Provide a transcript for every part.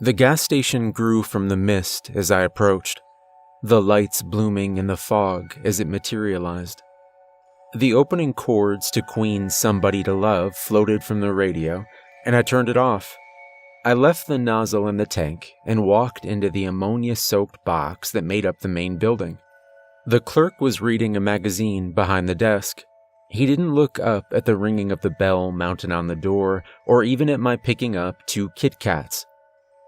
The gas station grew from the mist as I approached, the lights blooming in the fog as it materialized. The opening chords to Queen's Somebody to Love floated from the radio, and I turned it off. I left the nozzle in the tank and walked into the ammonia-soaked box that made up the main building. The clerk was reading a magazine behind the desk. He didn't look up at the ringing of the bell mounted on the door or even at my picking up 2 Kit Kats.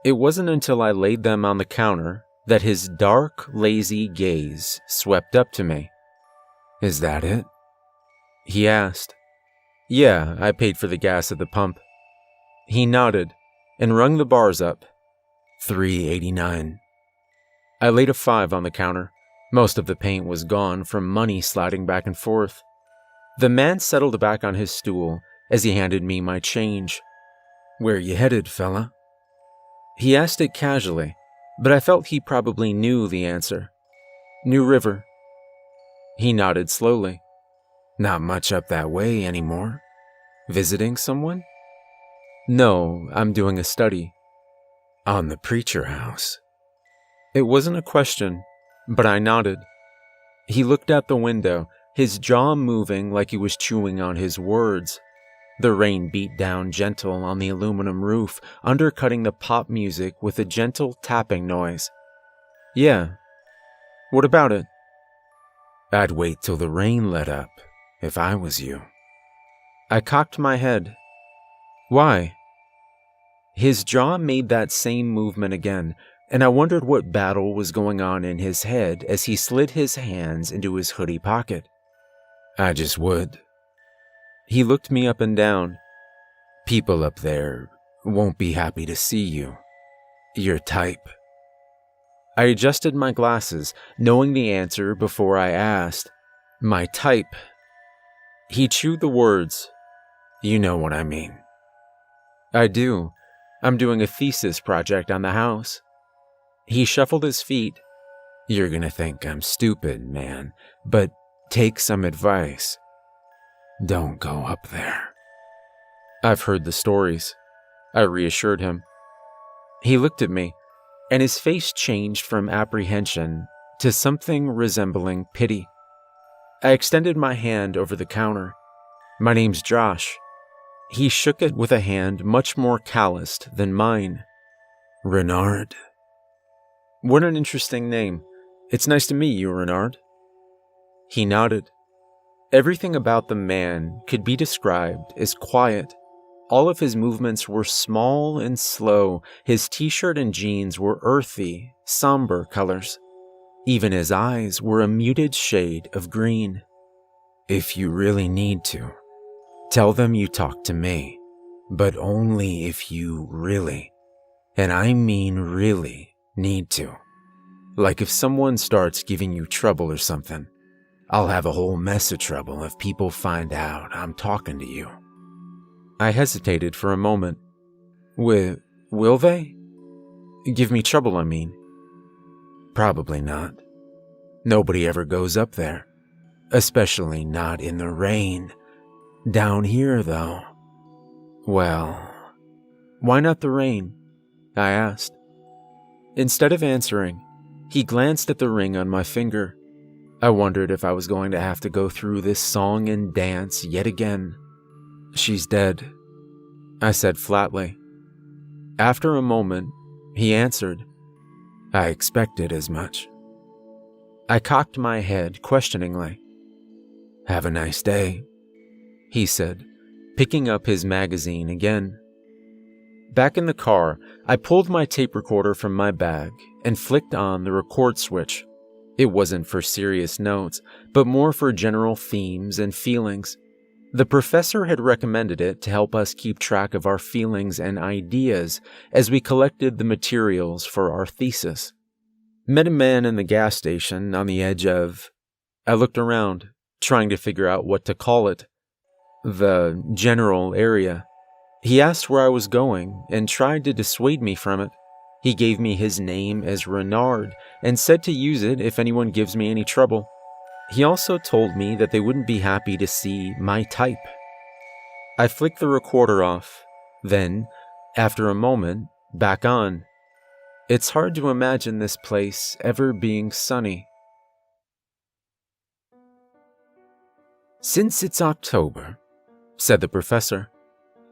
It wasn't until I laid them on the counter that his dark, lazy gaze swept up to me. "Is that it?" he asked. "Yeah, I paid for the gas at the pump." He nodded and rung the bars up. $3.89. I laid a 5 on the counter. Most of the paint was gone from money sliding back and forth. The man settled back on his stool as he handed me my change. "Where you headed, fella?" He asked it casually, but I felt he probably knew the answer. "New River." He nodded slowly. "Not much up that way anymore. Visiting someone?" "No, I'm doing a study." "On the preacher house?" It wasn't a question, but I nodded. He looked out the window, his jaw moving like he was chewing on his words. The rain beat down gentle on the aluminum roof, undercutting the pop music with a gentle tapping noise. "Yeah. What about it?" "I'd wait till the rain let up, if I was you." I cocked my head. "Why?" His jaw made that same movement again, and I wondered what battle was going on in his head as he slid his hands into his hoodie pocket. "I just would." He looked me up and down. "People up there won't be happy to see you. Your type." I adjusted my glasses, knowing the answer before I asked. "My type." He chewed the words. "You know what I mean." "I do. I'm doing a thesis project on the house." He shuffled his feet. "You're gonna think I'm stupid, man, but take some advice. Don't go up there." "I've heard the stories," I reassured him. He looked at me, and his face changed from apprehension to something resembling pity. I extended my hand over the counter. "My name's Josh." He shook it with a hand much more calloused than mine. "Renard." "What an interesting name. It's nice to meet you, Renard." He nodded. Everything about the man could be described as quiet. All of his movements were small and slow. His t-shirt and jeans were earthy, somber colors. Even his eyes were a muted shade of green. "If you really need to, tell them you talk to me, but only if you really, and I mean really, need to. Like if someone starts giving you trouble or something, I'll have a whole mess of trouble if people find out I'm talking to you." I hesitated for a moment. Will they? Give me trouble, I mean. "Probably not. Nobody ever goes up there, especially not in the rain. Down here, though. Well, why not the rain?" I asked. Instead of answering, he glanced at the ring on my finger. I wondered if I was going to have to go through this song and dance yet again. "She's dead," I said flatly. After a moment, he answered, "I expected as much." I cocked my head questioningly. "Have a nice day," he said, picking up his magazine again. Back in the car, I pulled my tape recorder from my bag and flicked on the record switch. It wasn't for serious notes, but more for general themes and feelings. The professor had recommended it to help us keep track of our feelings and ideas as we collected the materials for our thesis. Met a man in the gas station on the edge of... I looked around, trying to figure out what to call it. The general area. He asked where I was going and tried to dissuade me from it. He gave me his name as Renard and said to use it if anyone gives me any trouble. He also told me that they wouldn't be happy to see my type. I flicked the recorder off, then, after a moment, back on. It's hard to imagine this place ever being sunny. "Since it's October," said the professor,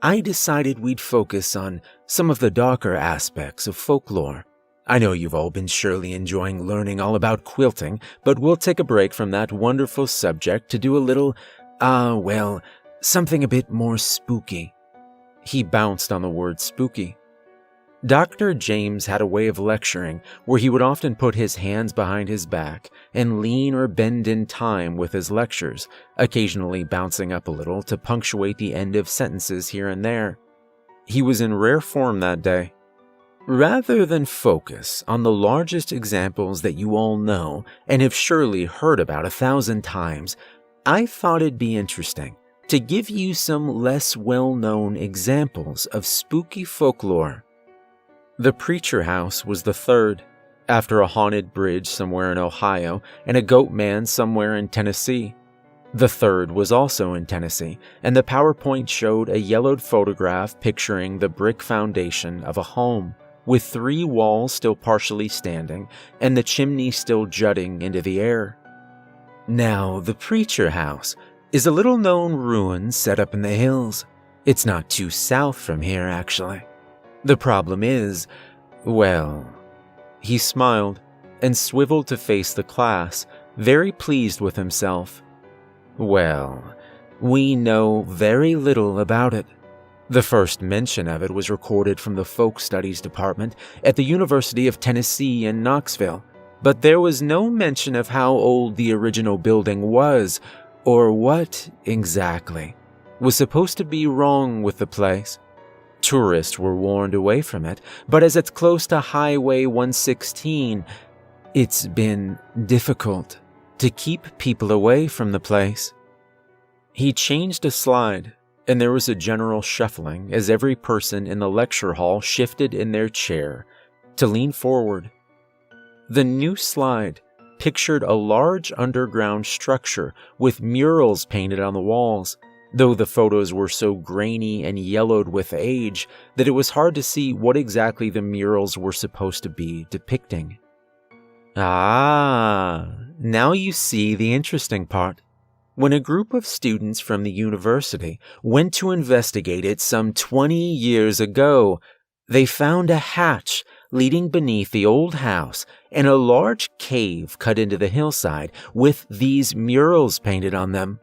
"I decided we'd focus on some of the darker aspects of folklore. I know you've all been surely enjoying learning all about quilting, but we'll take a break from that wonderful subject to do a little, something a bit more spooky." He bounced on the word spooky. Dr. James had a way of lecturing where he would often put his hands behind his back and lean or bend in time with his lectures, occasionally bouncing up a little to punctuate the end of sentences here and there. He was in rare form that day. "Rather than focus on the largest examples that you all know and have surely heard about 1,000 times, I thought it'd be interesting to give you some less well-known examples of spooky folklore." The Preacher House was the third, after a haunted bridge somewhere in Ohio and a goat man somewhere in Tennessee. The third was also in Tennessee, and the PowerPoint showed a yellowed photograph picturing the brick foundation of a home, with 3 walls still partially standing and the chimney still jutting into the air. Now, the Preacher House is a little-known ruin set up in the hills. It's not too south from here, actually. The problem is, he smiled and swiveled to face the class, very pleased with himself. We know very little about it. The first mention of it was recorded from the Folk Studies Department at the University of Tennessee in Knoxville, but there was no mention of how old the original building was, or what, exactly, was supposed to be wrong with the place. Tourists were warned away from it, but as it's close to Highway 116, it's been difficult to keep people away from the place. He changed a slide, and there was a general shuffling as every person in the lecture hall shifted in their chair to lean forward. The new slide pictured a large underground structure with murals painted on the walls, though the photos were so grainy and yellowed with age that it was hard to see what exactly the murals were supposed to be depicting. Now you see the interesting part. When a group of students from the university went to investigate it some 20 years ago, they found a hatch leading beneath the old house and a large cave cut into the hillside with these murals painted on them.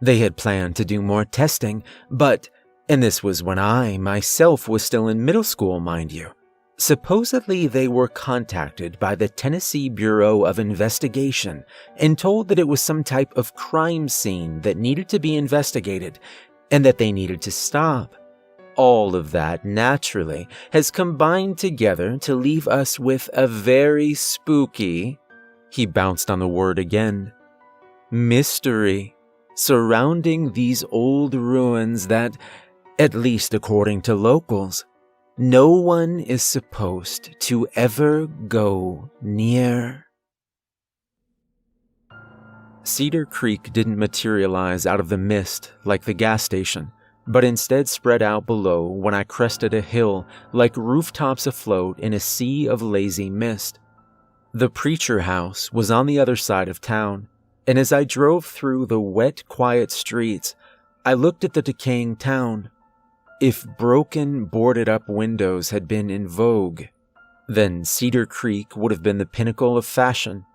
They had planned to do more testing, but, and this was when I myself was still in middle school, mind you, supposedly they were contacted by the Tennessee Bureau of Investigation and told that it was some type of crime scene that needed to be investigated and that they needed to stop. All of that, naturally, has combined together to leave us with a very spooky, he bounced on the word again, mystery surrounding these old ruins that, at least according to locals, no one is supposed to ever go near. Cedar Creek didn't materialize out of the mist like the gas station, but instead spread out below when I crested a hill like rooftops afloat in a sea of lazy mist. The Preacher House was on the other side of town, and as I drove through the wet, quiet streets, I looked at the decaying town. If broken, boarded-up windows had been in vogue, then Cedar Creek would have been the pinnacle of fashion.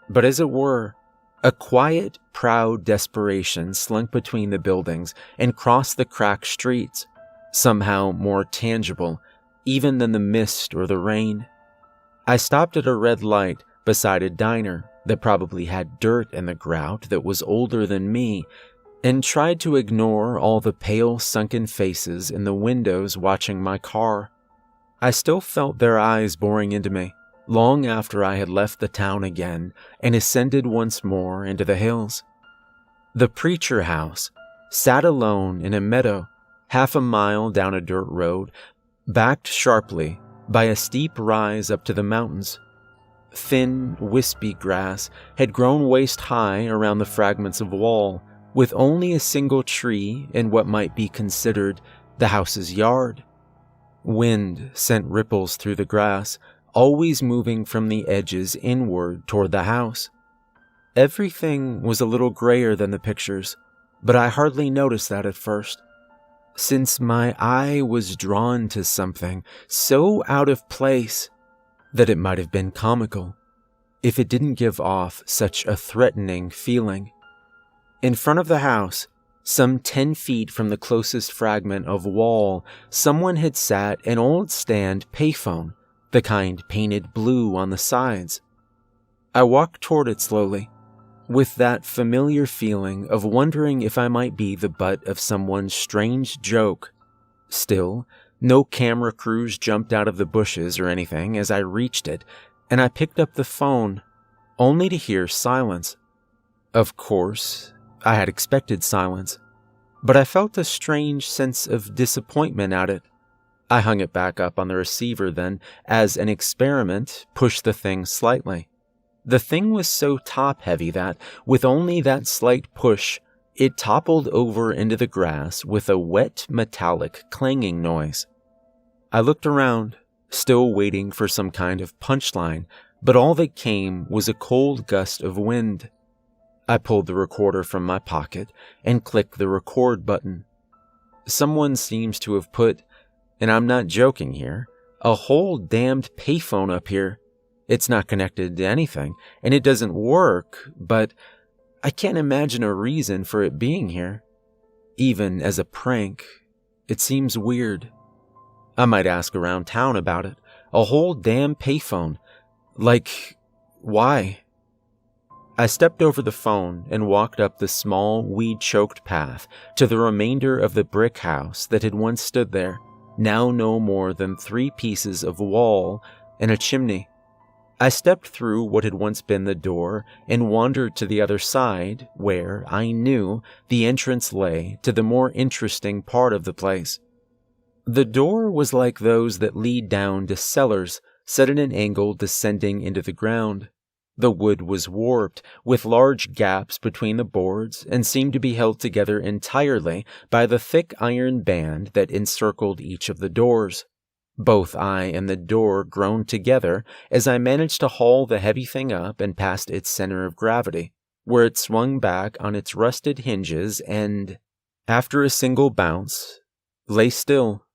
But as it were, a quiet, proud desperation slunk between the buildings and crossed the cracked streets, somehow more tangible even than the mist or the rain. I stopped at a red light beside a diner that probably had dirt in the grout that was older than me, and tried to ignore all the pale, sunken faces in the windows watching my car. I still felt their eyes boring into me, long after I had left the town again and ascended once more into the hills. The Preacher House sat alone in a meadow, half a mile down a dirt road, backed sharply by a steep rise up to the mountains. Thin, wispy grass had grown waist-high around the fragments of wall, with only a single tree in what might be considered the house's yard. Wind sent ripples through the grass, always moving from the edges inward toward the house. Everything was a little grayer than the pictures, but I hardly noticed that at first, since my eye was drawn to something so out of place that it might have been comical if it didn't give off such a threatening feeling. In front of the house, some 10 feet from the closest fragment of wall, someone had sat an old stand payphone, the kind painted blue on the sides. I walked toward it slowly, with that familiar feeling of wondering if I might be the butt of someone's strange joke. Still, no camera crews jumped out of the bushes or anything as I reached it, and I picked up the phone, only to hear silence. Of course, I had expected silence, but I felt a strange sense of disappointment at it. I hung it back up on the receiver then, as an experiment, pushed the thing slightly. The thing was so top-heavy that, with only that slight push, it toppled over into the grass with a wet, metallic clanging noise. I looked around, still waiting for some kind of punchline, but all that came was a cold gust of wind. I pulled the recorder from my pocket and clicked the record button. Someone seems to have put, and I'm not joking here, a whole damned payphone up here. It's not connected to anything, and it doesn't work, but I can't imagine a reason for it being here. Even as a prank, it seems weird. I might ask around town about it. A whole damn payphone. Like, why? I stepped over the phone and walked up the small, weed-choked path to the remainder of the brick house that had once stood there, now no more than 3 pieces of wall and a chimney. I stepped through what had once been the door and wandered to the other side, where, I knew, the entrance lay to the more interesting part of the place. The door was like those that lead down to cellars, set at an angle descending into the ground. The wood was warped, with large gaps between the boards, and seemed to be held together entirely by the thick iron band that encircled each of the doors. Both I and the door groaned together as I managed to haul the heavy thing up and past its center of gravity, where it swung back on its rusted hinges and, after a single bounce, lay still.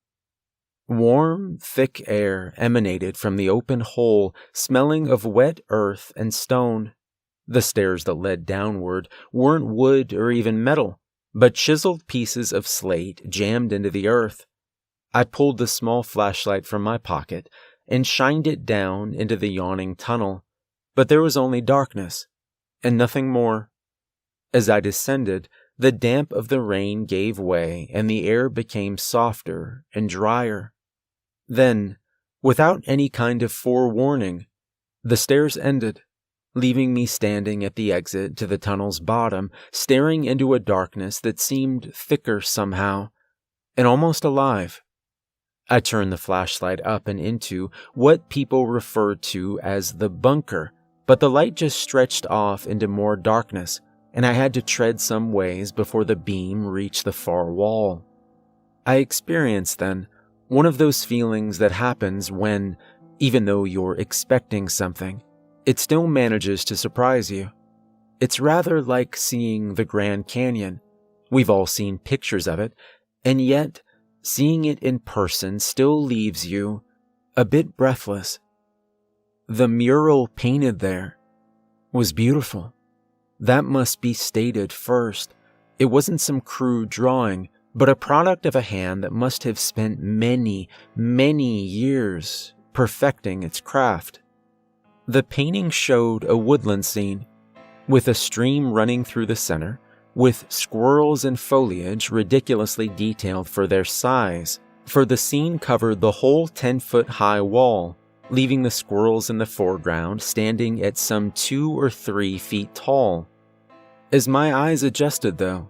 Warm, thick air emanated from the open hole, smelling of wet earth and stone. The stairs that led downward weren't wood or even metal, but chiseled pieces of slate jammed into the earth. I pulled the small flashlight from my pocket and shined it down into the yawning tunnel, but there was only darkness, and nothing more. As I descended, the damp of the rain gave way and the air became softer and drier. Then, without any kind of forewarning, the stairs ended, leaving me standing at the exit to the tunnel's bottom, staring into a darkness that seemed thicker somehow, and almost alive. I turned the flashlight up and into what people referred to as the bunker, but the light just stretched off into more darkness, and I had to tread some ways before the beam reached the far wall. I experienced, then, one of those feelings that happens when, even though you're expecting something, it still manages to surprise you. It's rather like seeing the Grand Canyon. We've all seen pictures of it, and yet, seeing it in person still leaves you a bit breathless. The mural painted there was beautiful. That must be stated first. It wasn't some crude drawing, but a product of a hand that must have spent many, many years perfecting its craft. The painting showed a woodland scene, with a stream running through the center, with squirrels and foliage ridiculously detailed for their size, for the scene covered the whole 10-foot-high wall, leaving the squirrels in the foreground standing at some 2 or 3 feet tall. As my eyes adjusted, though,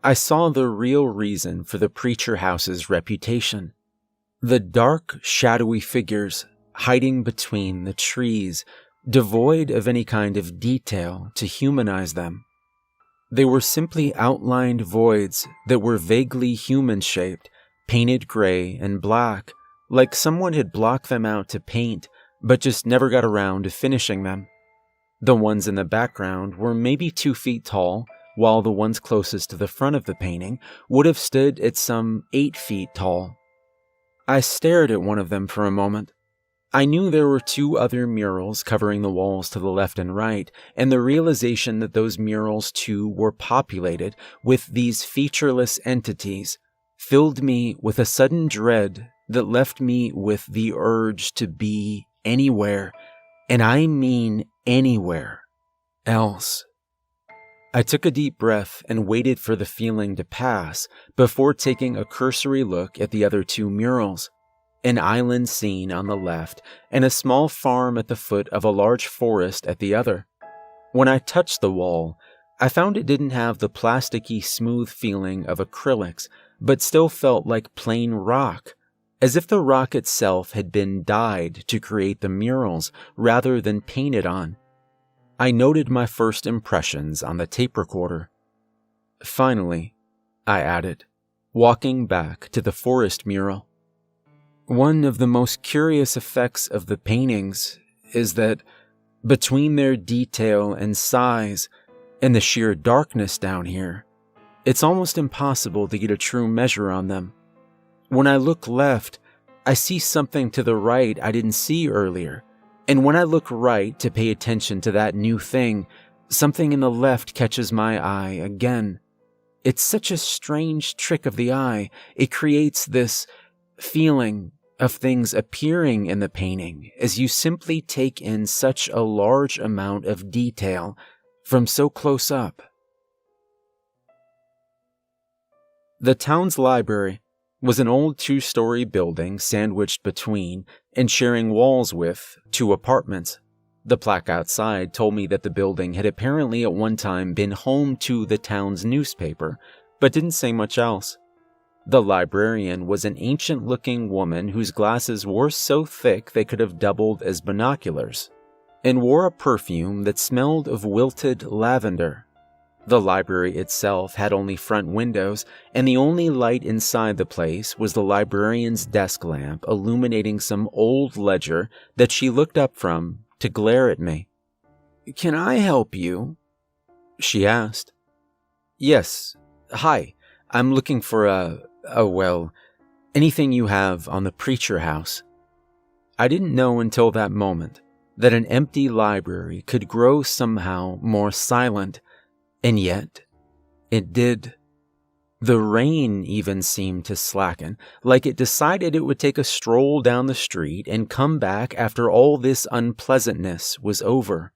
I saw the real reason for the preacher house's reputation. The dark, shadowy figures hiding between the trees, devoid of any kind of detail to humanize them. They were simply outlined voids that were vaguely human-shaped, painted gray and black, like someone had blocked them out to paint, but just never got around to finishing them. The ones in the background were maybe 2 feet tall, while the ones closest to the front of the painting would have stood at some 8 feet tall. I stared at one of them for a moment. I knew there were 2 other murals covering the walls to the left and right, and the realization that those murals too were populated with these featureless entities filled me with a sudden dread that left me with the urge to be anywhere, and I mean anywhere, else. I took a deep breath and waited for the feeling to pass before taking a cursory look at the other 2 murals, an island scene on the left and a small farm at the foot of a large forest at the other. When I touched the wall, I found it didn't have the plasticky smooth feeling of acrylics, but still felt like plain rock, as if the rock itself had been dyed to create the murals rather than painted on. I noted my first impressions on the tape recorder. Finally, I added, walking back to the forest mural. One of the most curious effects of the paintings is that, between their detail and size and the sheer darkness down here, it's almost impossible to get a true measure on them. When I look left, I see something to the right I didn't see earlier. And when I look right to pay attention to that new thing, something in the left catches my eye again. It's such a strange trick of the eye. It creates this feeling of things appearing in the painting as you simply take in such a large amount of detail from so close up. The town's library was an old 2-story building sandwiched between and sharing walls with 2 apartments. The plaque outside told me that the building had apparently at one time been home to the town's newspaper, but didn't say much else. The librarian was an ancient-looking woman whose glasses were so thick they could have doubled as binoculars, and wore a perfume that smelled of wilted lavender. The library itself had only front windows, and the only light inside the place was the librarian's desk lamp illuminating some old ledger that she looked up from to glare at me. "Can I help you?" she asked. "Yes. Hi. I'm looking for anything you have on the Preacher House." I didn't know until that moment that an empty library could grow somehow more silent. And yet, it did. The rain even seemed to slacken, like it decided it would take a stroll down the street and come back after all this unpleasantness was over.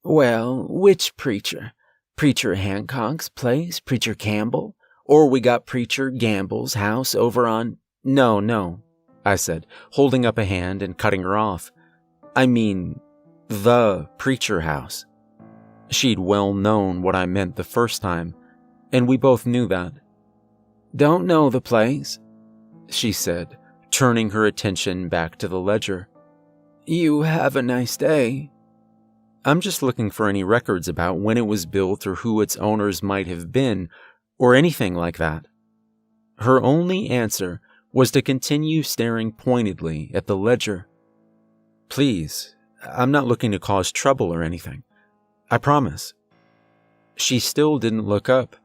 "Well, which preacher? Preacher Hancock's place? Preacher Campbell? Or we got Preacher Gamble's house over on—" No, I said, holding up a hand and cutting her off. "I mean, the Preacher House." She'd well known what I meant the first time, and we both knew that. "Don't know the place," she said, turning her attention back to the ledger. "You have a nice day." "I'm just looking for any records about when it was built or who its owners might have been, or anything like that." Her only answer was to continue staring pointedly at the ledger. "Please, I'm not looking to cause trouble or anything. I promise." She still didn't look up.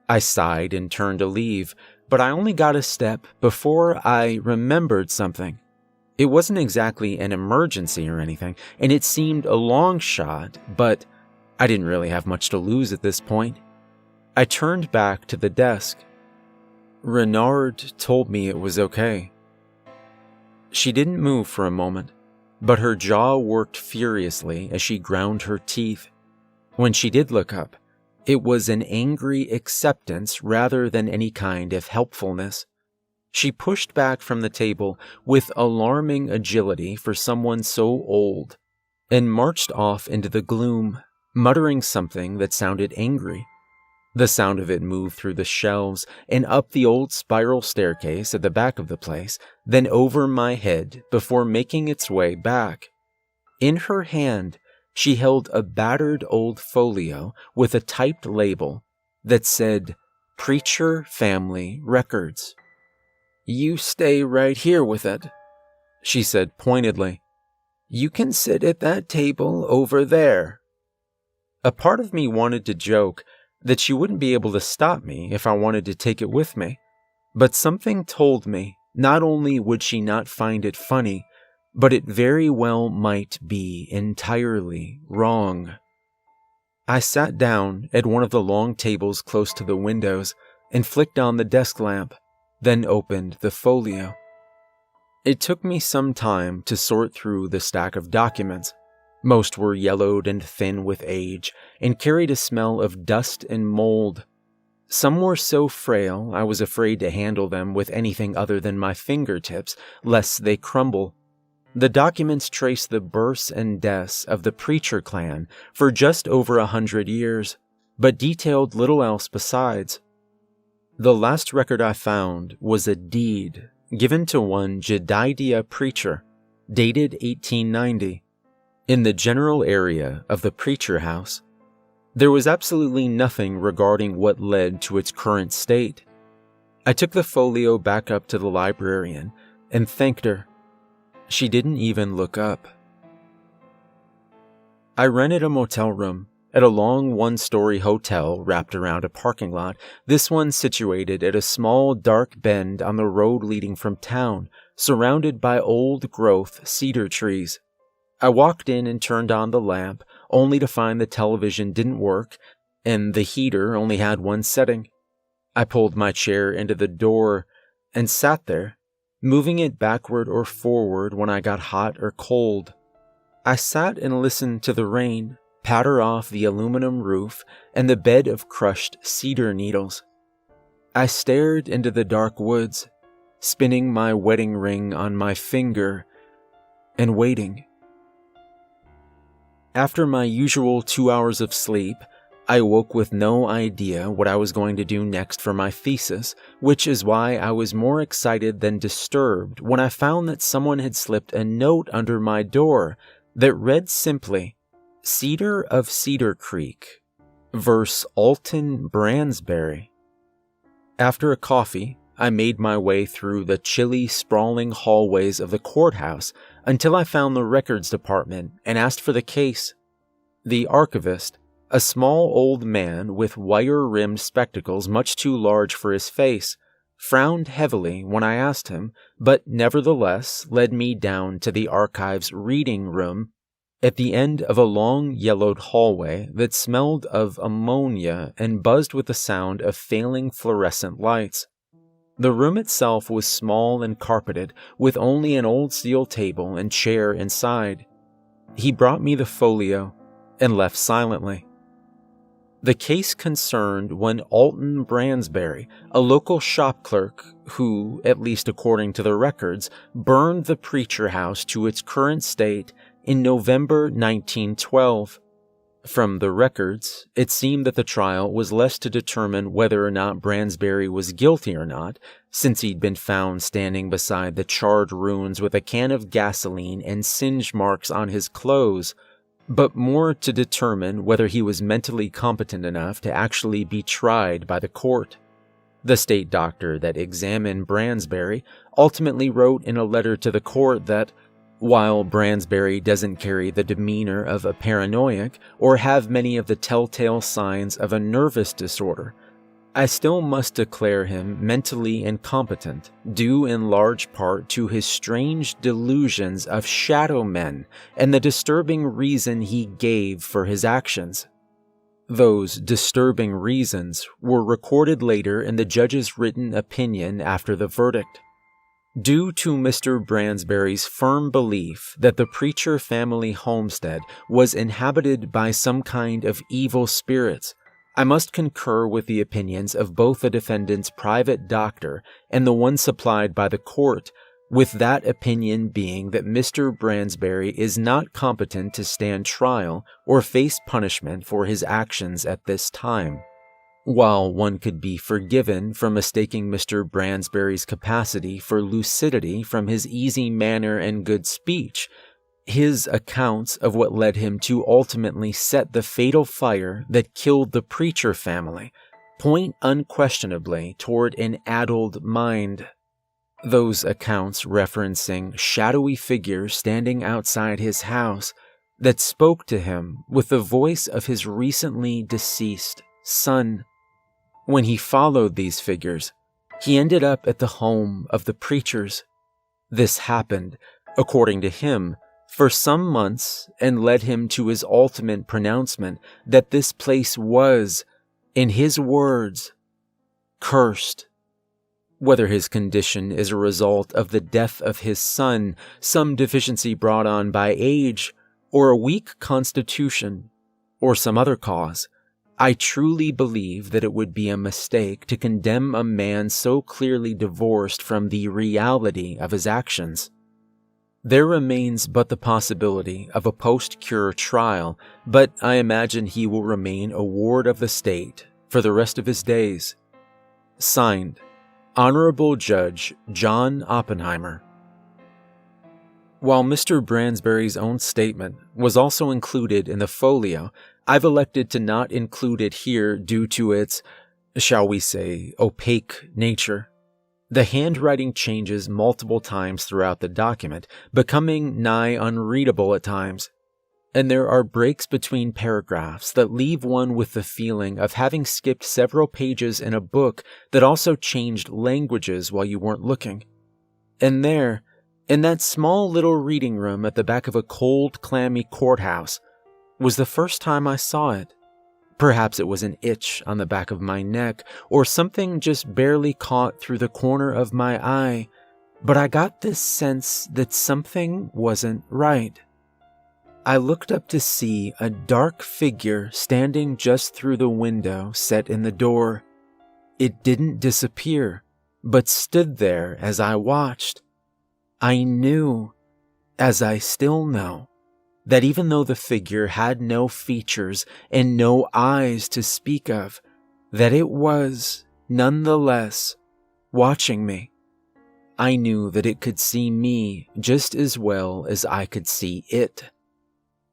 I sighed and turned to leave, but I only got a step before I remembered something. It wasn't exactly an emergency or anything, and it seemed a long shot, but I didn't really have much to lose at this point. I turned back to the desk. "Renard told me it was okay." She didn't move for a moment, but her jaw worked furiously as she ground her teeth. When she did look up, it was an angry acceptance rather than any kind of helpfulness. She pushed back from the table with alarming agility for someone so old, and marched off into the gloom, muttering something that sounded angry. The sound of it moved through the shelves and up the old spiral staircase at the back of the place, then over my head before making its way back. In her hand, she held a battered old folio with a typed label that said, "Preacher Family Records." "You stay right here with it," she said pointedly. "You can sit at that table over there." A part of me wanted to joke that she wouldn't be able to stop me if I wanted to take it with me, but something told me not only would she not find it funny, but it very well might be entirely wrong. I sat down at one of the long tables close to the windows and flicked on the desk lamp, then opened the folio. It took me some time to sort through the stack of documents. Most were yellowed and thin with age and carried a smell of dust and mold. Some were so frail I was afraid to handle them with anything other than my fingertips, lest they crumble. The documents traced the births and deaths of the Preacher clan for just over 100 years, but detailed little else besides. The last record I found was a deed given to one Jedediah Preacher, dated 1890, in the general area of the Preacher house. There was absolutely nothing regarding what led to its current state. I took the folio back up to the librarian and thanked her. She didn't even look up. I rented a motel room at a long one-story hotel wrapped around a parking lot, this one situated at a small dark bend on the road leading from town, surrounded by old-growth cedar trees. I walked in and turned on the lamp, only to find the television didn't work and the heater only had one setting. I pulled my chair into the door and sat there, moving it backward or forward when I got hot or cold. I sat and listened to the rain patter off the aluminum roof and the bed of crushed cedar needles. I stared into the dark woods, spinning my wedding ring on my finger and waiting. After my usual 2 hours of sleep, I awoke with no idea what I was going to do next for my thesis, which is why I was more excited than disturbed when I found that someone had slipped a note under my door that read simply, "Cedar of Cedar Creek, verse Alton Bransbury." After a coffee, I made my way through the chilly, sprawling hallways of the courthouse until I found the records department and asked for the case. The archivist, a small old man with wire-rimmed spectacles much too large for his face, frowned heavily when I asked him, but nevertheless led me down to the archive's reading room at the end of a long yellowed hallway that smelled of ammonia and buzzed with the sound of failing fluorescent lights. The room itself was small and carpeted, with only an old steel table and chair inside. He brought me the folio and left silently. The case concerned one Alton Bransbury, a local shop clerk who, at least according to the records, burned the Preacher house to its current state in November 1912. From the records, it seemed that the trial was less to determine whether or not Bransbury was guilty or not, since he'd been found standing beside the charred ruins with a can of gasoline and singe marks on his clothes, but more to determine whether he was mentally competent enough to actually be tried by the court. The state doctor that examined Bransbury ultimately wrote in a letter to the court that, while Bransbury doesn't carry the demeanor of a paranoiac or have many of the telltale signs of a nervous disorder, I still must declare him mentally incompetent, due in large part to his strange delusions of shadow men and the disturbing reason he gave for his actions. Those disturbing reasons were recorded later in the judge's written opinion after the verdict. Due to Mr. Bransbury's firm belief that the Preacher family homestead was inhabited by some kind of evil spirits, I must concur with the opinions of both the defendant's private doctor and the one supplied by the court, with that opinion being that Mr. Bransbury is not competent to stand trial or face punishment for his actions at this time. While one could be forgiven for mistaking Mr. Bransbury's capacity for lucidity from his easy manner and good speech, his accounts of what led him to ultimately set the fatal fire that killed the Preacher family point unquestionably toward an addled mind. Those accounts referencing shadowy figures standing outside his house that spoke to him with the voice of his recently deceased son. When he followed these figures, he ended up at the home of the preachers. This happened, according to him, for some months and led him to his ultimate pronouncement that this place was, in his words, cursed. Whether his condition is a result of the death of his son, some deficiency brought on by age, or a weak constitution, or some other cause, I truly believe that it would be a mistake to condemn a man so clearly divorced from the reality of his actions. There remains but the possibility of a post-cure trial, but I imagine he will remain a ward of the state for the rest of his days. Signed, Honorable Judge John Oppenheimer. While Mr. Bransbury's own statement was also included in the folio, I've elected to not include it here due to its, shall we say, opaque nature. The handwriting changes multiple times throughout the document, becoming nigh unreadable at times. And there are breaks between paragraphs that leave one with the feeling of having skipped several pages in a book that also changed languages while you weren't looking. And there, in that small little reading room at the back of a cold, clammy courthouse, was the first time I saw it. Perhaps it was an itch on the back of my neck, or something just barely caught through the corner of my eye, but I got this sense that something wasn't right. I looked up to see a dark figure standing just through the window set in the door. It didn't disappear, but stood there as I watched. I knew, as I still know, that even though the figure had no features and no eyes to speak of, that it was, nonetheless, watching me. I knew that it could see me just as well as I could see it.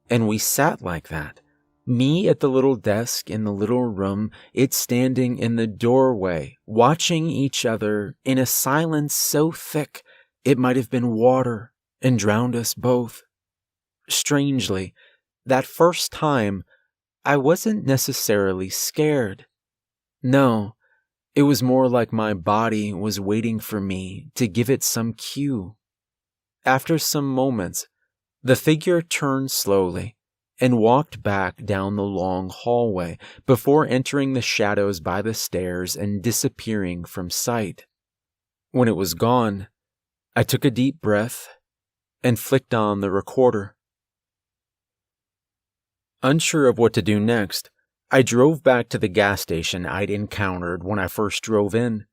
And we sat like that, me at the little desk in the little room, it standing in the doorway, watching each other in a silence so thick it might have been water and drowned us both. Strangely, that first time, I wasn't necessarily scared. No, it was more like my body was waiting for me to give it some cue. After some moments, the figure turned slowly and walked back down the long hallway before entering the shadows by the stairs and disappearing from sight. When it was gone, I took a deep breath and flicked on the recorder. Unsure of what to do next, I drove back to the gas station I'd encountered when I first drove in.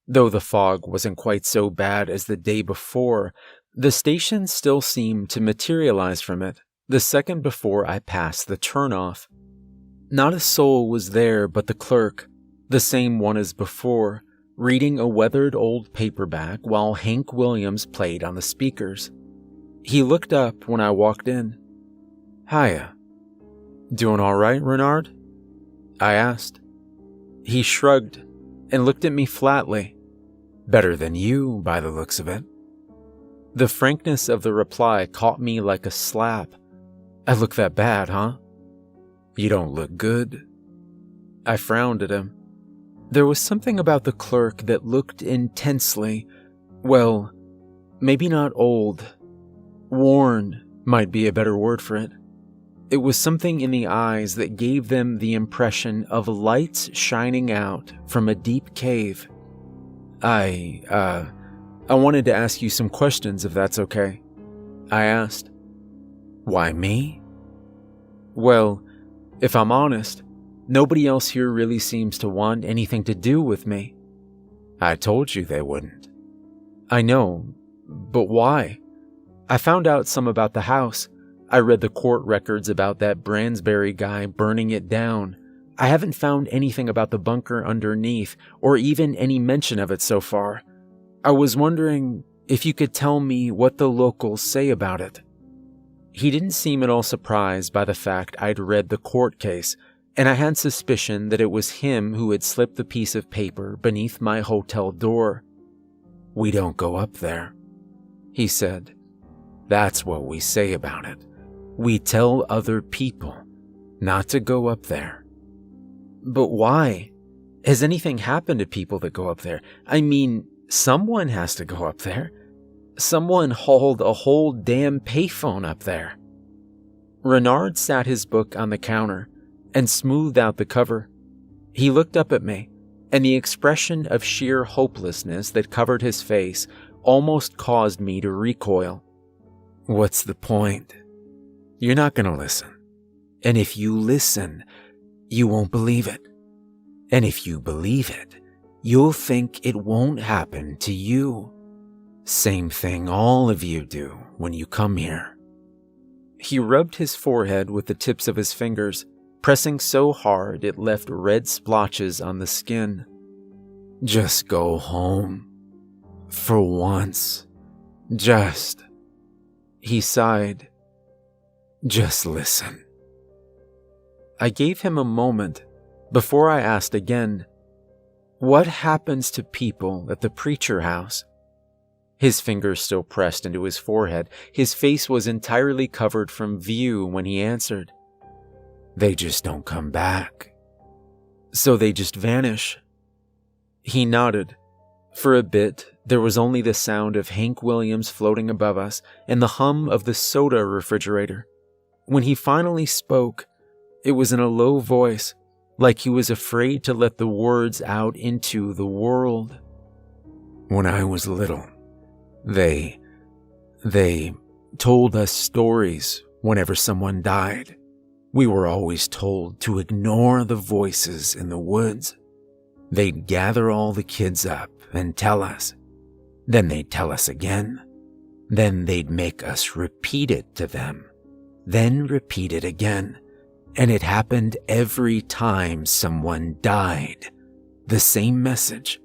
Though the fog wasn't quite so bad as the day before, the station still seemed to materialize from it the second before I passed the turnoff. Not a soul was there but the clerk, the same one as before, reading a weathered old paperback while Hank Williams played on the speakers. He looked up when I walked in. "Hiya. Doing all right, Renard?" I asked. He shrugged and looked at me flatly. "Better than you, by the looks of it." The frankness of the reply caught me like a slap. "I look that bad, huh?" "You don't look good." I frowned at him. There was something about the clerk that looked intensely, well, maybe not old. Worn might be a better word for it. It was something in the eyes that gave them the impression of lights shining out from a deep cave. I wanted to ask you some questions if that's okay," I asked. "Why me?" "Well, if I'm honest, nobody else here really seems to want anything to do with me." "I told you they wouldn't." "I know, but why? I found out some about the house. I read the court records about that Bransbury guy burning it down. I haven't found anything about the bunker underneath, or even any mention of it so far. I was wondering if you could tell me what the locals say about it." He didn't seem at all surprised by the fact I'd read the court case, and I had suspicion that it was him who had slipped the piece of paper beneath my hotel door. "We don't go up there," he said. "That's what we say about it. We tell other people not to go up there." "But why? Has anything happened to people that go up there? I mean, someone has to go up there. Someone hauled a whole damn payphone up there." Renard sat his book on the counter and smoothed out the cover. He looked up at me, and the expression of sheer hopelessness that covered his face almost caused me to recoil. "What's the point? You're not going to listen. And if you listen, you won't believe it. And if you believe it, you'll think it won't happen to you. Same thing all of you do when you come here." He rubbed his forehead with the tips of his fingers, pressing so hard it left red splotches on the skin. "Just go home. For once. Just..." He sighed. "Just listen." I gave him a moment before I asked again, "What happens to people at the preacher house?" His fingers still pressed into his forehead. His face was entirely covered from view when he answered. "They just don't come back." "So they just vanish?" He nodded. For a bit, there was only the sound of Hank Williams floating above us and the hum of the soda refrigerator. When he finally spoke, it was in a low voice, like he was afraid to let the words out into the world. "When I was little, they told us stories whenever someone died. We were always told to ignore the voices in the woods. They'd gather all the kids up and tell us. Then they'd tell us again. Then they'd make us repeat it to them. Then repeat it again. And it happened every time someone died. The same message.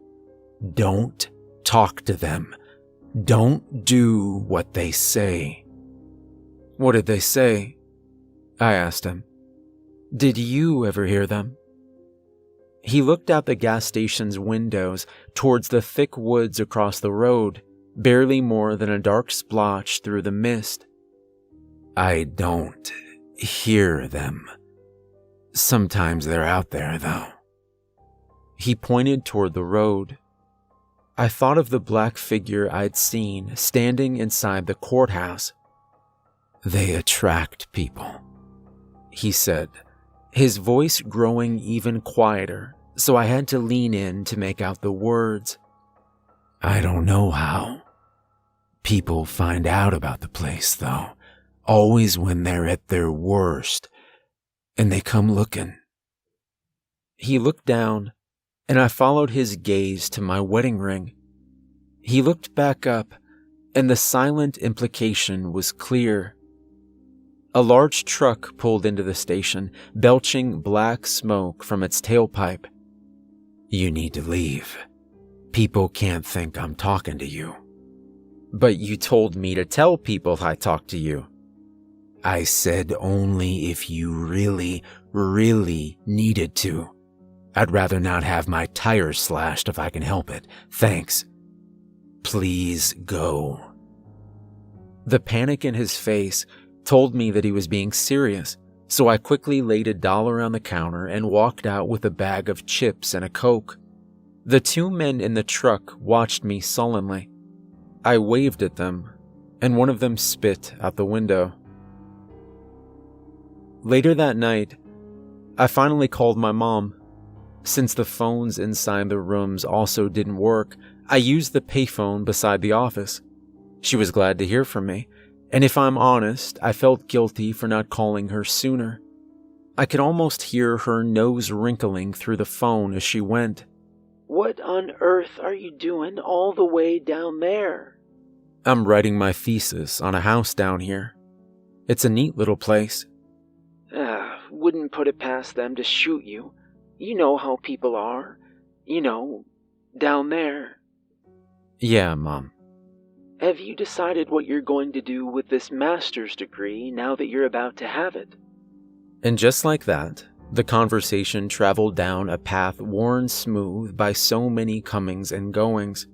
Don't talk to them. Don't do what they say." "What did they say?" I asked him. "Did you ever hear them?" He looked out the gas station's windows towards the thick woods across the road, barely more than a dark splotch through the mist. "I don't hear them. Sometimes they're out there, though." He pointed toward the road. I thought of the black figure I'd seen standing inside the courthouse. "They attract people," he said, his voice growing even quieter, so I had to lean in to make out the words. "I don't know how. People find out about the place, though, always when they're at their worst, and they come looking." He looked down, and I followed his gaze to my wedding ring. He looked back up, and the silent implication was clear. A large truck pulled into the station, belching black smoke from its tailpipe. "You need to leave. People can't think I'm talking to you." "But you told me to tell people I talked to you." "I said only if you really, really needed to. I'd rather not have my tires slashed if I can help it. Thanks. Please go." The panic in his face told me that he was being serious, so I quickly laid $1 on the counter and walked out with a bag of chips and a Coke. The two men in the truck watched me sullenly. I waved at them, and one of them spit out the window. Later that night, I finally called my mom. Since the phones inside the rooms also didn't work, I used the payphone beside the office. She was glad to hear from me, and if I'm honest, I felt guilty for not calling her sooner. I could almost hear her nose wrinkling through the phone as she went. "What on earth are you doing all the way down there?" "I'm writing my thesis on a house down here. It's a neat little place." Wouldn't put it past them to shoot you. You know how people are. Down there." "Yeah, Mom." "Have you decided what you're going to do with this master's degree now that you're about to have it?" And just like that, the conversation traveled down a path worn smooth by so many comings and goings.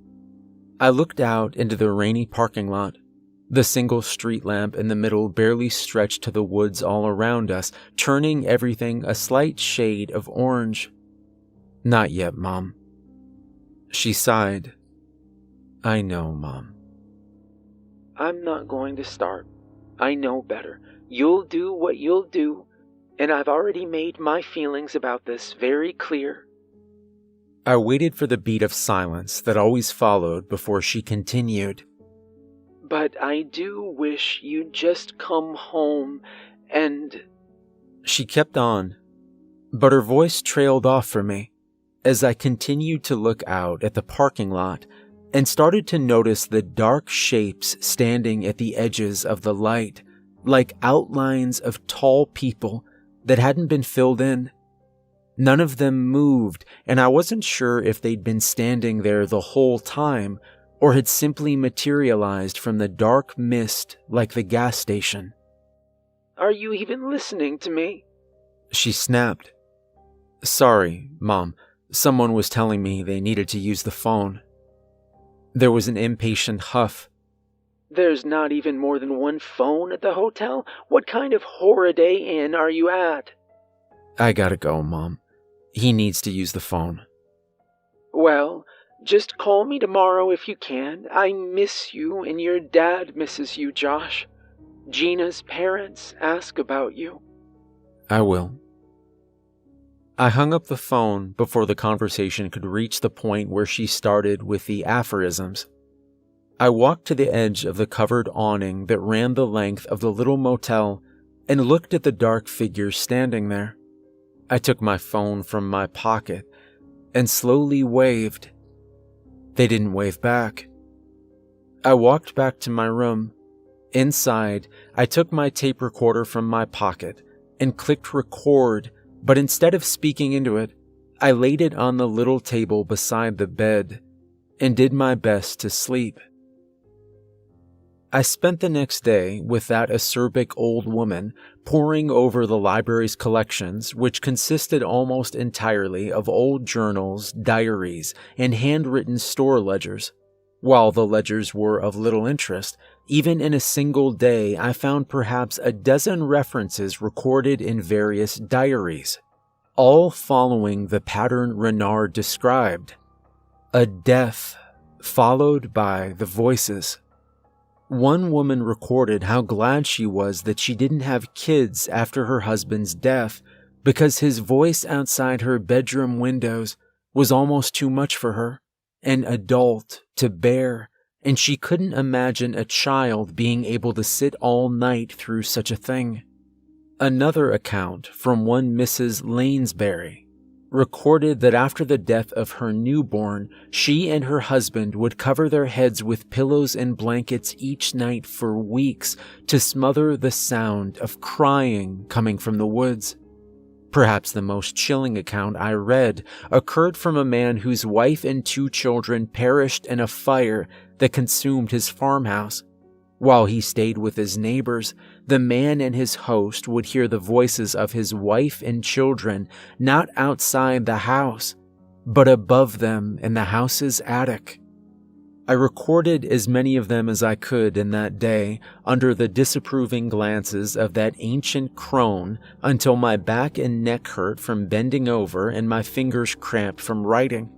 I looked out into the rainy parking lot. The single street lamp in the middle barely stretched to the woods all around us, turning everything a slight shade of orange. "Not yet, Mom." She sighed. "I know, Mom." "I'm not going to start. I know better. You'll do what you'll do, and I've already made my feelings about this very clear." I waited for the beat of silence that always followed before she continued. "But I do wish you'd just come home and—" She kept on, but her voice trailed off from me as I continued to look out at the parking lot and started to notice the dark shapes standing at the edges of the light, like outlines of tall people that hadn't been filled in. None of them moved, and I wasn't sure if they'd been standing there the whole time or had simply materialized from the dark mist like the gas station. "Are you even listening to me?" She snapped. "Sorry, Mom. Someone was telling me they needed to use the phone." There was an impatient huff. "There's not even more than one phone at the hotel? What kind of Holiday Inn are you at?" "I gotta go, Mom. He needs to use the phone." "Well, just call me tomorrow if you can. I miss you, and your dad misses you, Josh. Gina's parents ask about you." "I will." I hung up the phone before the conversation could reach the point where she started with the aphorisms. I walked to the edge of the covered awning that ran the length of the little motel and looked at the dark figures standing there. I took my phone from my pocket and slowly waved. They didn't wave back. I walked back to my room. Inside, I took my tape recorder from my pocket and clicked record, but instead of speaking into it, I laid it on the little table beside the bed and did my best to sleep. I spent the next day with that acerbic old woman poring over the library's collections, which consisted almost entirely of old journals, diaries, and handwritten store ledgers. While the ledgers were of little interest, even in a single day I found perhaps a dozen references recorded in various diaries, all following the pattern Renard described: a death followed by the voices. One woman recorded how glad she was that she didn't have kids after her husband's death because his voice outside her bedroom windows was almost too much for her, an adult to bear, and she couldn't imagine a child being able to sit all night through such a thing. Another account from one Mrs. Lanesbury recorded that after the death of her newborn, she and her husband would cover their heads with pillows and blankets each night for weeks to smother the sound of crying coming from the woods. Perhaps the most chilling account I read occurred from a man whose wife and 2 children perished in a fire that consumed his farmhouse. While he stayed with his neighbors, the man and his host would hear the voices of his wife and children not outside the house, but above them in the house's attic. I recorded as many of them as I could in that day under the disapproving glances of that ancient crone until my back and neck hurt from bending over and my fingers cramped from writing.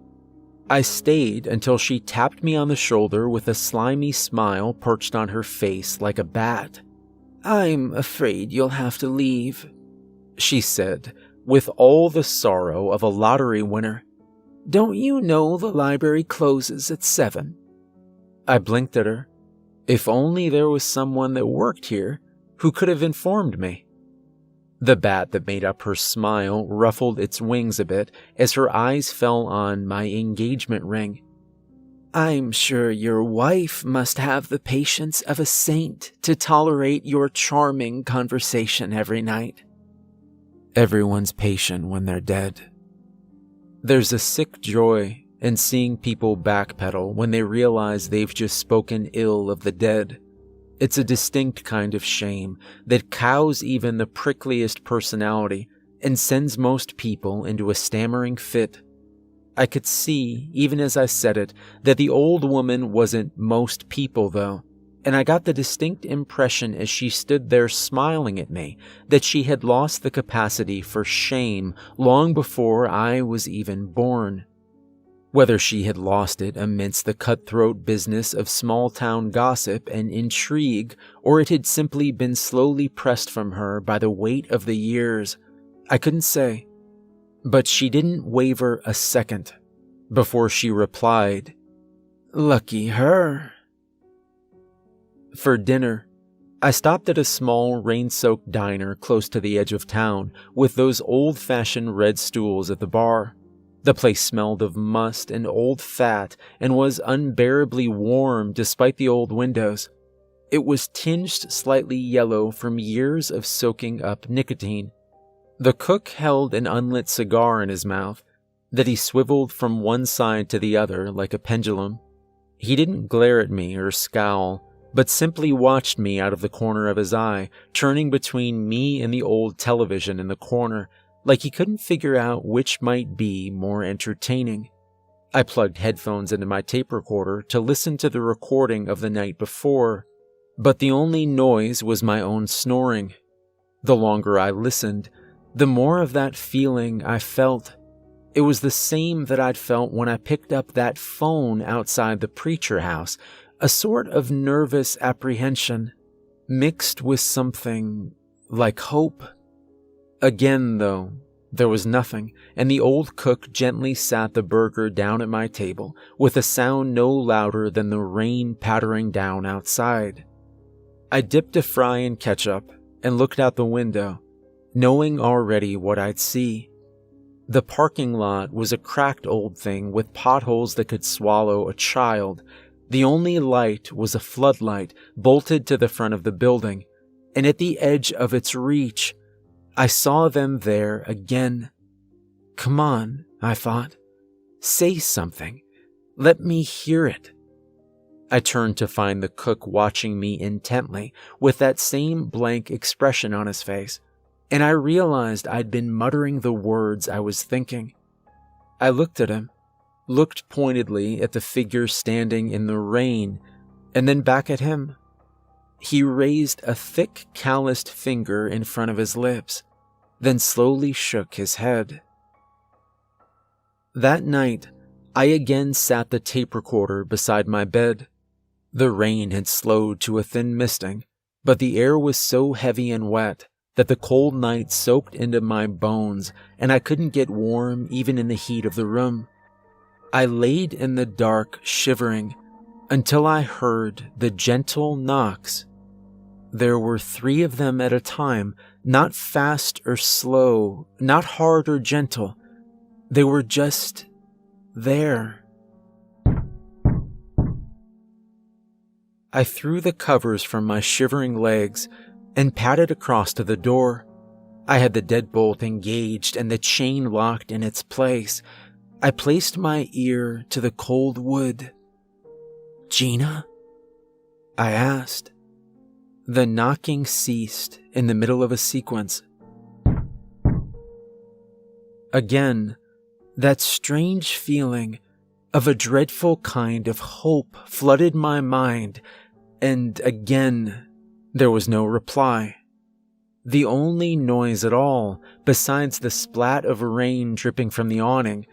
I stayed until she tapped me on the shoulder with a slimy smile perched on her face like a bat. "I'm afraid you'll have to leave," she said, with all the sorrow of a lottery winner. "Don't you know the library closes at 7? I blinked at her. If only there was someone that worked here who could have informed me. The bat that made up her smile ruffled its wings a bit as her eyes fell on my engagement ring. "I'm sure your wife must have the patience of a saint to tolerate your charming conversation every night." Everyone's patient when they're dead. There's a sick joy in seeing people backpedal when they realize they've just spoken ill of the dead. It's a distinct kind of shame that cows even the prickliest personality and sends most people into a stammering fit. I could see, even as I said it, that the old woman wasn't most people, though, and I got the distinct impression as she stood there smiling at me that she had lost the capacity for shame long before I was even born. Whether she had lost it amidst the cutthroat business of small-town gossip and intrigue, or it had simply been slowly pressed from her by the weight of the years, I couldn't say. But she didn't waver a second before she replied, "Lucky her." For dinner, I stopped at a small rain-soaked diner close to the edge of town with those old-fashioned red stools at the bar. The place smelled of must and old fat and was unbearably warm despite the old windows. It was tinged slightly yellow from years of soaking up nicotine. The cook held an unlit cigar in his mouth that he swiveled from one side to the other like a pendulum. He didn't glare at me or scowl, but simply watched me out of the corner of his eye, turning between me and the old television in the corner, like he couldn't figure out which might be more entertaining. I plugged headphones into my tape recorder to listen to the recording of the night before, but the only noise was my own snoring. The longer I listened, the more of that feeling I felt. It was the same that I'd felt when I picked up that phone outside the preacher house, a sort of nervous apprehension, mixed with something like hope. Again, though, there was nothing, and the old cook gently sat the burger down at my table, with a sound no louder than the rain pattering down outside. I dipped a fry in ketchup and looked out the window, knowing already what I'd see. The parking lot was a cracked old thing with potholes that could swallow a child. The only light was a floodlight bolted to the front of the building, and at the edge of its reach, I saw them there again. Come on, I thought. Say something. Let me hear it. I turned to find the cook watching me intently with that same blank expression on his face, and I realized I'd been muttering the words I was thinking. I looked at him, looked pointedly at the figure standing in the rain, and then back at him. He raised a thick, calloused finger in front of his lips, then slowly shook his head. That night, I again sat the tape recorder beside my bed. The rain had slowed to a thin misting, but the air was so heavy and wet that the cold night soaked into my bones and I couldn't get warm even in the heat of the room. I laid in the dark, shivering, until I heard the gentle knocks. There were 3 of them at a time, not fast or slow, not hard or gentle. They were just there. I threw the covers from my shivering legs and padded across to the door. I had the deadbolt engaged and the chain locked in its place. I placed my ear to the cold wood. "Gina?" I asked. The knocking ceased in the middle of a sequence. Again, that strange feeling of a dreadful kind of hope flooded my mind, and again, there was no reply. The only noise at all, besides the splat of rain dripping from the awning,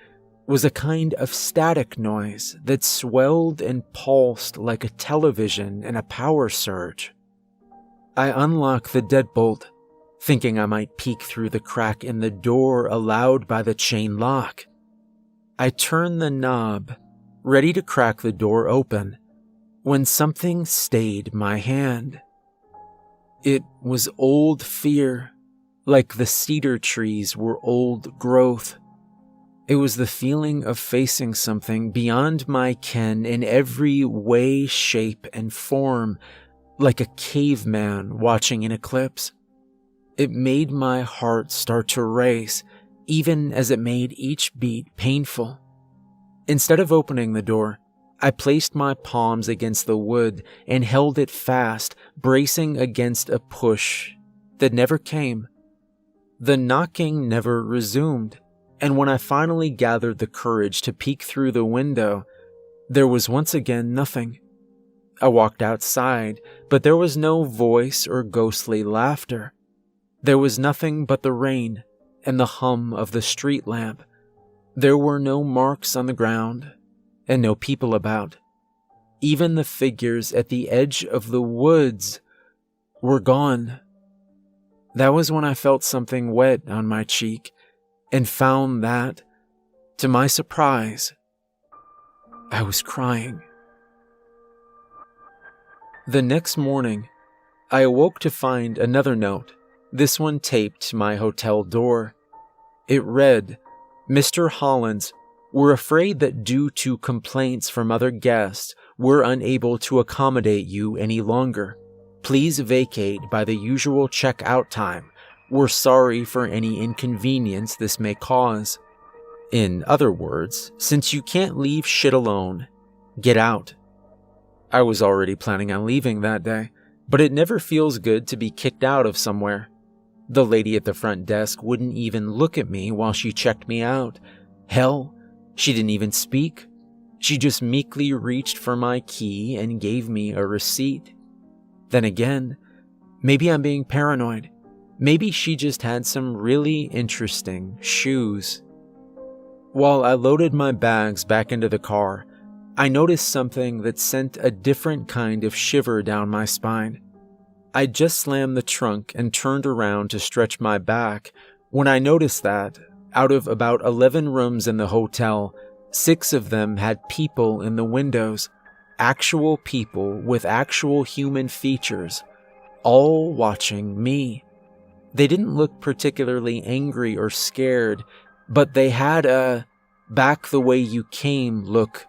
was a kind of static noise that swelled and pulsed like a television in a power surge. I unlocked the deadbolt, thinking I might peek through the crack in the door allowed by the chain lock. I turned the knob, ready to crack the door open, when something stayed my hand. It was old fear, like the cedar trees were old growth. It was the feeling of facing something beyond my ken in every way, shape, and form, like a caveman watching an eclipse. It made my heart start to race, even as it made each beat painful. Instead of opening the door, I placed my palms against the wood and held it fast, bracing against a push that never came. The knocking never resumed, and when I finally gathered the courage to peek through the window, there was once again nothing. I walked outside, but there was no voice or ghostly laughter. There was nothing but the rain and the hum of the street lamp. There were no marks on the ground and no people about. Even the figures at the edge of the woods were gone. That was when I felt something wet on my cheek and found that, to my surprise, I was crying. The next morning, I awoke to find another note, this one taped to my hotel door. It read, "Mr. Hollins, we're afraid that due to complaints from other guests, we're unable to accommodate you any longer. Please vacate by the usual check-out time. We're sorry for any inconvenience this may cause." In other words, since you can't leave shit alone, get out. I was already planning on leaving that day, but it never feels good to be kicked out of somewhere. The lady at the front desk wouldn't even look at me while she checked me out. Hell, she didn't even speak. She just meekly reached for my key and gave me a receipt. Then again, maybe I'm being paranoid. Maybe she just had some really interesting shoes. While I loaded my bags back into the car, I noticed something that sent a different kind of shiver down my spine. I just slammed the trunk and turned around to stretch my back when I noticed that, out of about 11 rooms in the hotel, 6 of them had people in the windows, actual people with actual human features, all watching me. They didn't look particularly angry or scared, but they had a back the way you came look.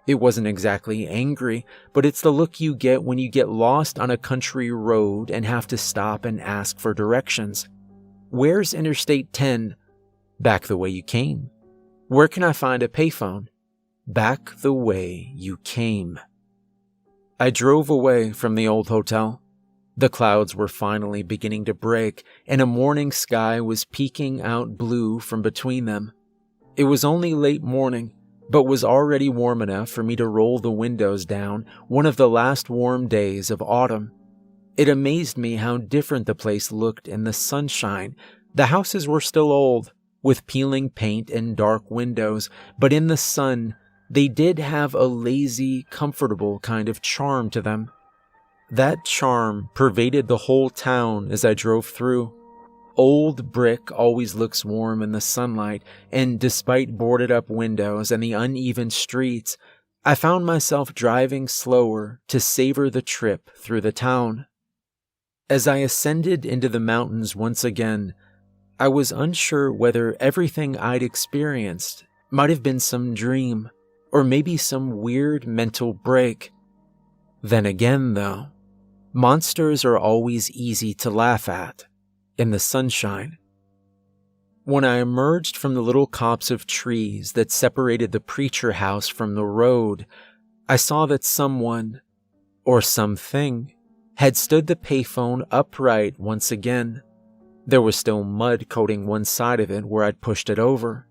It wasn't exactly angry, but it's the look you get when you get lost on a country road and have to stop and ask for directions. Where's Interstate 10? Back the way you came. Where can I find a payphone? Back the way you came. I drove away from the old hotel. The clouds were finally beginning to break, and a morning sky was peeking out blue from between them. It was only late morning, but was already warm enough for me to roll the windows down, one of the last warm days of autumn. It amazed me how different the place looked in the sunshine. The houses were still old, with peeling paint and dark windows, but in the sun, they did have a lazy, comfortable kind of charm to them. That charm pervaded the whole town as I drove through. Old brick always looks warm in the sunlight, and despite boarded-up windows and the uneven streets, I found myself driving slower to savor the trip through the town. As I ascended into the mountains once again, I was unsure whether everything I'd experienced might have been some dream, or maybe some weird mental break. Then again, though, monsters are always easy to laugh at in the sunshine. When I emerged from the little copse of trees that separated the preacher house from the road, I saw that someone, or something, had stood the payphone upright once again. There was still mud coating one side of it where I'd pushed it over.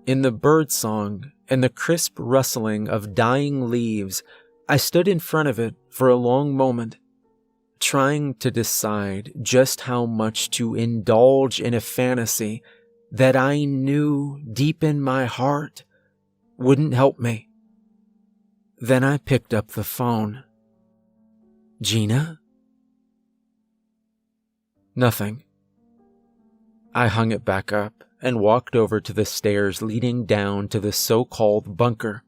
In the birdsong and the crisp rustling of dying leaves, I stood in front of it for a long moment, trying to decide just how much to indulge in a fantasy that I knew deep in my heart wouldn't help me. Then I picked up the phone. "Gina?" Nothing. I hung it back up and walked over to the stairs leading down to the so-called bunker.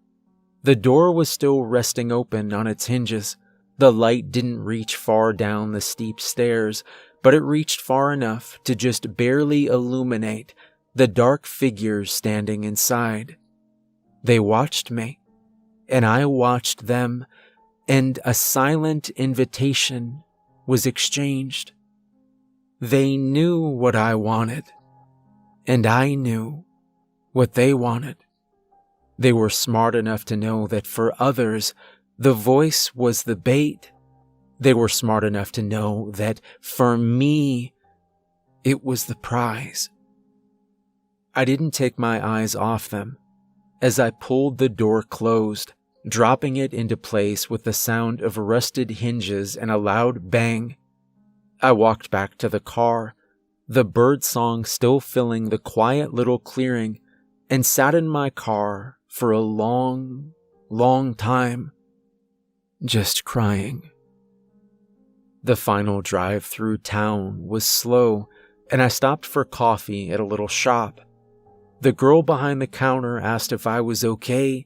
The door was still resting open on its hinges. The light didn't reach far down the steep stairs, but it reached far enough to just barely illuminate the dark figures standing inside. They watched me, and I watched them, and a silent invitation was exchanged. They knew what I wanted, and I knew what they wanted. They were smart enough to know that for others, the voice was the bait. They were smart enough to know that for me, it was the prize. I didn't take my eyes off them as I pulled the door closed, dropping it into place with the sound of rusted hinges and a loud bang. I walked back to the car, the bird song still filling the quiet little clearing, and sat in my car for a long, long time, just crying. The final drive through town was slow, and I stopped for coffee at a little shop. The girl behind the counter asked if I was okay,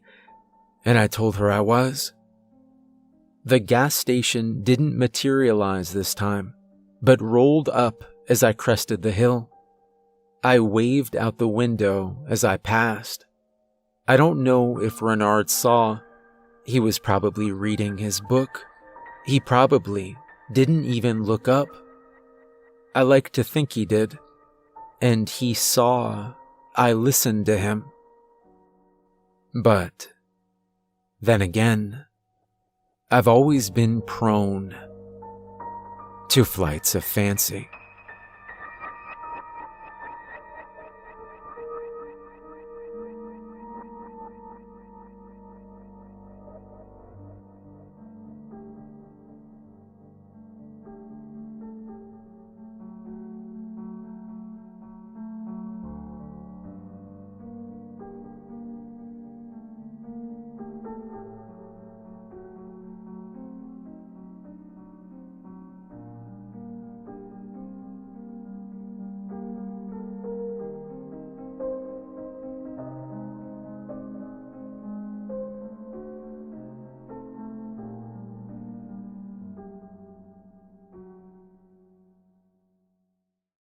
and I told her I was. The gas station didn't materialize this time, but rolled up as I crested the hill. I waved out the window as I passed. I don't know if Renard saw. He was probably reading his book. He probably didn't even look up. I like to think he did, and he saw I listened to him. But then again, I've always been prone to flights of fancy.